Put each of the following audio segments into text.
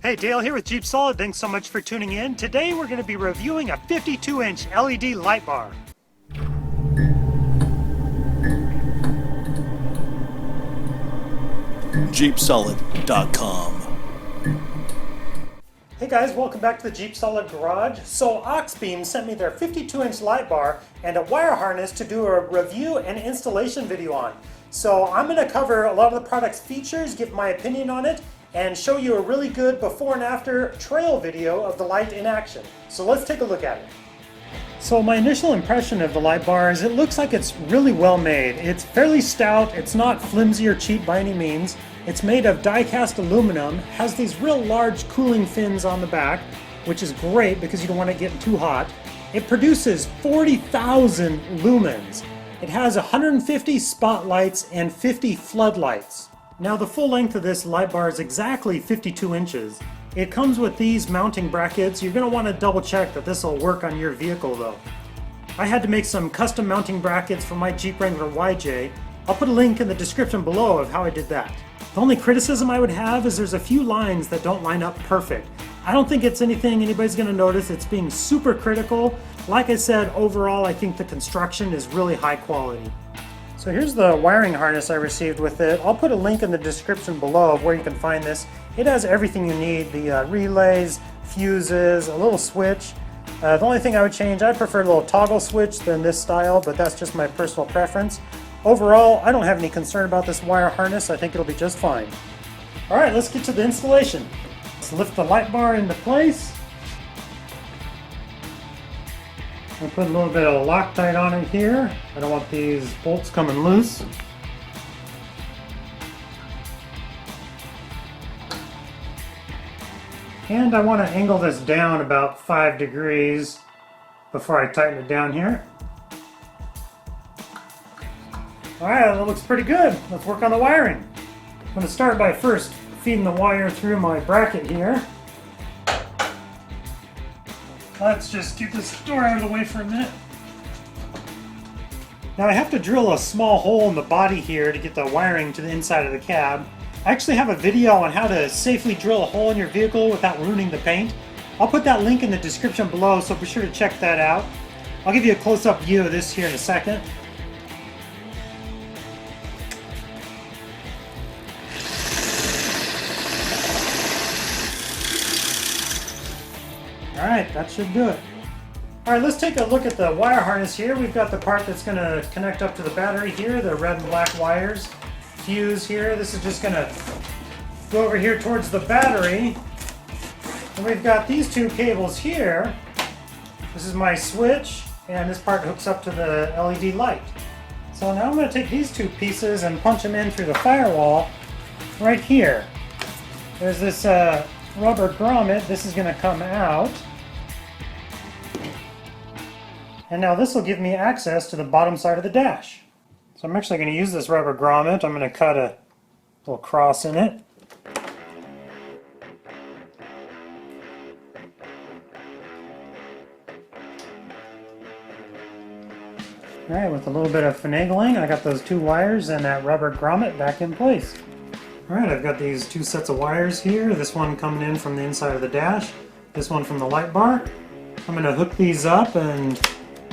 Hey, Dale here with JeepSolid. Thanks so much for tuning in. Today we're going to be reviewing a 52-inch LED light bar. JeepSolid.com. Hey guys, welcome back to the JeepSolid garage. So Auxbeam sent me their 52-inch light bar and a wire harness to do a review and installation video on. So I'm going to cover a lot of the product's features, give my opinion on it, and show you a really good before and after trail video of the light in action. So let's take a look at it. So my initial impression of the light bar is it looks like it's really well made. It's fairly stout, it's not flimsy or cheap by any means. It's made of die-cast aluminum, has these real large cooling fins on the back, which is great because you don't want it getting too hot. It produces 40,000 lumens. It has 150 spotlights and 50 floodlights. Now the full length of this light bar is exactly 52 inches. It comes with these mounting brackets. You're going to want to double check that this will work on your vehicle though. I had to make some custom mounting brackets for my Jeep Wrangler YJ. I'll put a link in the description below of how I did that. The only criticism I would have is there's a few lines that don't line up perfect. I don't think it's anything anybody's going to notice. It's being super critical. Like I said, overall I think the construction is really high quality. So here's the wiring harness I received with it. I'll put a link in the description below of where you can find this. It has everything you need, the relays, fuses, a little switch. The only thing I would change, I prefer a little toggle switch than this style, but that's just my personal preference. Overall, I don't have any concern about this wire harness. I think it'll be just fine. All right, let's get to the installation. Let's lift the light bar into place. I'll put a little bit of Loctite on it here. I don't want these bolts coming loose. And I want to angle this down about 5 degrees before I tighten it down here. Alright, that looks pretty good. Let's work on the wiring. I'm going to start by first feeding the wire through my bracket here. Let's just get this door out of the way for a minute. Now I have to drill a small hole in the body here to get the wiring to the inside of the cab. I actually have a video on how to safely drill a hole in your vehicle without ruining the paint. I'll put that link in the description below, so be sure to check that out. I'll give you a close-up view of this here in a second. Alright, that should do it. Alright, let's take a look at the wire harness here. We've got the part that's going to connect up to the battery here, the red and black wires. Fuse here, this is just going to go over here towards the battery. And we've got these two cables here. This is my switch, and this part hooks up to the LED light. So now I'm going to take these two pieces and punch them in through the firewall right here. There's this rubber grommet. This is going to come out. And now this will give me access to the bottom side of the dash. So I'm actually going to use this rubber grommet. I'm going to cut a little cross in it. Alright, with a little bit of finagling, I got those two wires and that rubber grommet back in place. Alright, I've got these two sets of wires here. This one coming in from the inside of the dash, this one from the light bar. I'm going to hook these up, and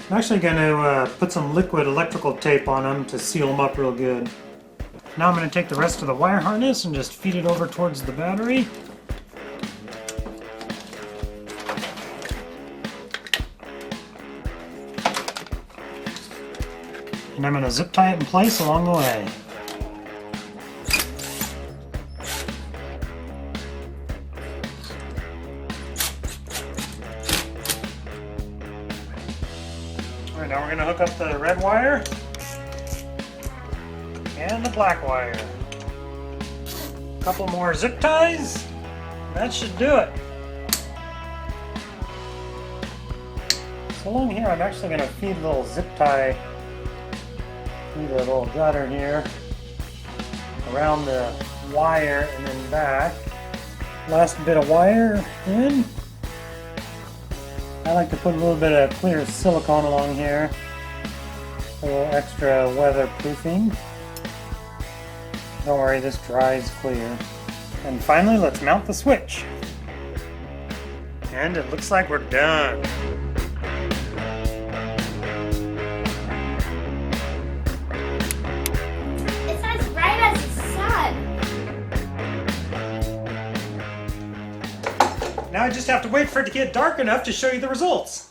I'm actually going to put some liquid electrical tape on them to seal them up real good. Now I'm going to take the rest of the wire harness and just feed it over towards the battery. And I'm going to zip tie it in place along the way. Alright, now we're going to hook up the red wire and the black wire. A couple more zip ties. That should do it. So along here I'm actually going to feed a little zip tie through the little gutter here, around the wire and then back. Last bit of wire in. I like to put a little bit of clear silicone along here, a little extra weatherproofing. Don't worry, this dries clear. And finally, let's mount the switch. And it looks like we're done. It's as bright as the sun. Now I just have to wait for it to get dark enough to show you the results.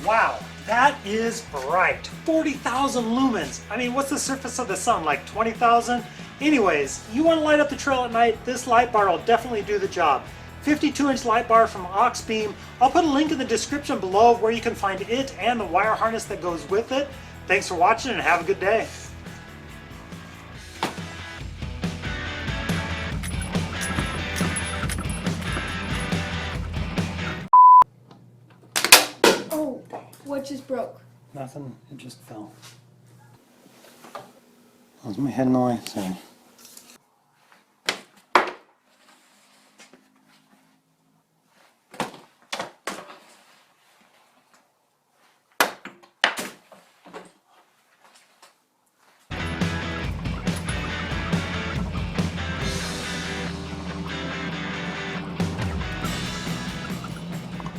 Wow, that is bright. 40,000 lumens. I mean, what's the surface of the sun, like 20,000? Anyways, you want to light up the trail at night, this light bar will definitely do the job. 52-inch light bar from Auxbeam. I'll put a link in the description below where you can find it and the wire harness that goes with it. Thanks for watching and have a good day. Oh, what just broke? Nothing, it just fell. That was my head noise. Sorry.